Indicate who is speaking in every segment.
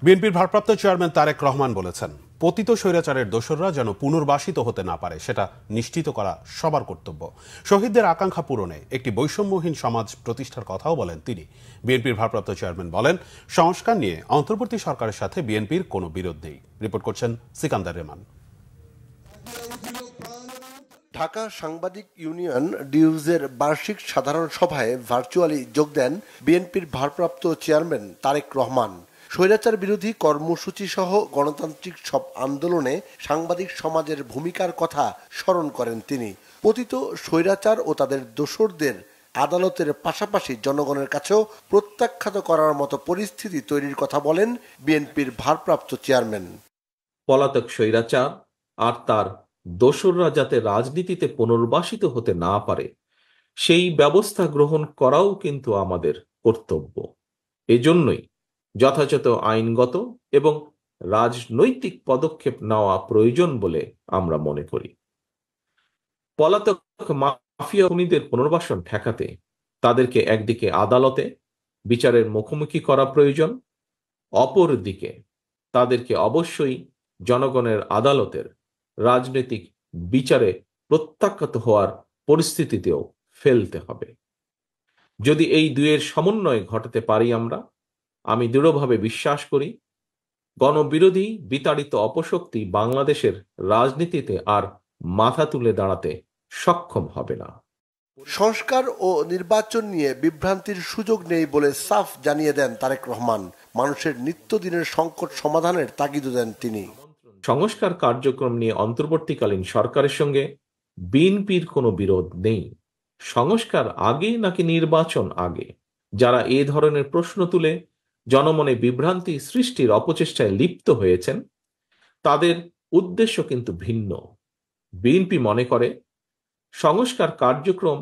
Speaker 1: বিএনপির ভারপ্রাপ্ত চেয়ারম্যান তারেক রহমান বলেছেন, পতিত স্বৈরাচারের দোসররা যেন পুনর্বাসিত হতে না পারে সেটা নিশ্চিত করা সবার কর্তব্য। শহীদদের আকাঙ্ক্ষা পূরণে একটি বৈষম্যহীন সমাজ প্রতিষ্ঠার কথাও বলেন তিনি। বিএনপির ভারপ্রাপ্ত চেয়ারম্যান বলেন, সংস্কার নিয়ে অন্তর্বর্তী সরকারের সাথে বিএনপির কোনো বিরোধ নেই। রিপোর্ট করছেন সিকান্দার রেমান।
Speaker 2: ঢাকা সাংবাদিক ইউনিয়ন ডিউজের বার্ষিক সাধারণ সভায় ভার্চুয়ালি যোগ দেন বিএনপির ভারপ্রাপ্ত চেয়ারম্যান তারেক রহমান। স্বৈরাচার বিরোধী কর্মসূচি সহ গণতান্ত্রিক সব আন্দোলনে সাংবাদিক সমাজের ভূমিকার কথা স্মরণ করেন তিনি। পতিত স্বৈরাচার ও তাদের দোসরদের আদালতের পাশাপাশি জনগণের কাছেও প্রত্যাখ্যাত করার মতো পরিস্থিতি তৈরির কথা বলেন বিএনপির ভারপ্রাপ্ত চেয়ারম্যান।
Speaker 3: পলাতক স্বৈরাচার আর তার দোসররা যাতে রাজনীতিতে পুনর্বাসিত হতে না পারে সেই ব্যবস্থা গ্রহণ করাও কিন্তু আমাদের কর্তব্য। এজন্যই যথাযথ আইনগত এবং রাজনৈতিক পদক্ষেপ নেওয়া প্রয়োজন বলে আমরা মনে করি। পলাতক মাফিয়া খুনিদের পুনর্বাসন ঠেকাতে তাদেরকে একদিকে আদালতে বিচারের মুখোমুখি করা প্রয়োজন, অপরদিকে তাদেরকে অবশ্যই জনগণের আদালতের রাজনৈতিক বিচারে প্রত্যাখ্যাত হওয়ার পরিস্থিতিতেও ফেলতে হবে। যদি এই দুয়ের সমন্বয় ঘটাতে পারি আমি দৃঢ়ভাবে বিশ্বাস করি গণবিরোধী বিতাড়িত অপশক্তি বাংলাদেশের রাজনীতিতে আর মাথা তুলে দাঁড়াতে সক্ষম হবে না।
Speaker 2: সংস্কার ও নির্বাচন নিয়ে বিভ্রান্তির সুযোগ নেই বলে সাফ জানিয়ে দেন তারেক রহমান। মানুষের নিত্যদিনের সংকট সমাধানের তাগিদ দেন তিনি।
Speaker 3: সংস্কার কার্যক্রম নিয়ে অন্তর্বর্তীকালীন সরকারের সঙ্গে বিএনপির কোনো বিরোধ নেই। সংস্কার আগে নাকি নির্বাচন আগে, যারা এ ধরনের প্রশ্ন তুলে জনমনে বিভ্রান্তি সৃষ্টির অপচেষ্টায় লিপ্ত হয়েছেন তাদের উদ্দেশ্য কিন্তু ভিন্ন। বিএনপি মনে করে সংস্কার কার্যক্রম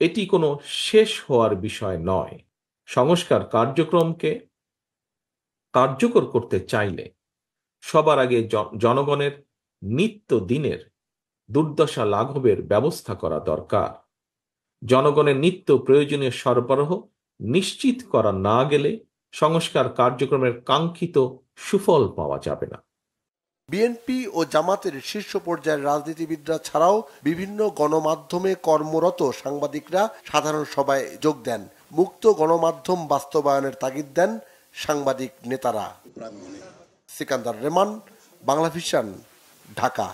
Speaker 3: এটি কোনো শেষ হওয়ার বিষয় নয়। সংস্কার কার্যক্রমকে কার্যকর করতে চাইলে সবার আগে জনগণের নিত্য দিনের দুর্দশা লাঘবের ব্যবস্থা করা দরকার। জনগণের নিত্য প্রয়োজনীয় সরবরাহ নিশ্চিত করা না গেলে সংস্কার কার্যক্রমের কাঙ্ক্ষিত সুফল পাওয়া যাবে না।
Speaker 2: বিএনপি ও জামাতের শীর্ষ পর্যায়ের রাজনীতিবিদরা ছাড়াও বিভিন্ন গণমাধ্যমে কর্মরত সাংবাদিকরা সাধারণ সভায় যোগ দেন। মুক্ত গণমাধ্যম বাস্তবায়নের তাগিদ দেন সাংবাদিক নেতারা। সিকান্দার রেমান, বাংলাভিশন, ঢাকা।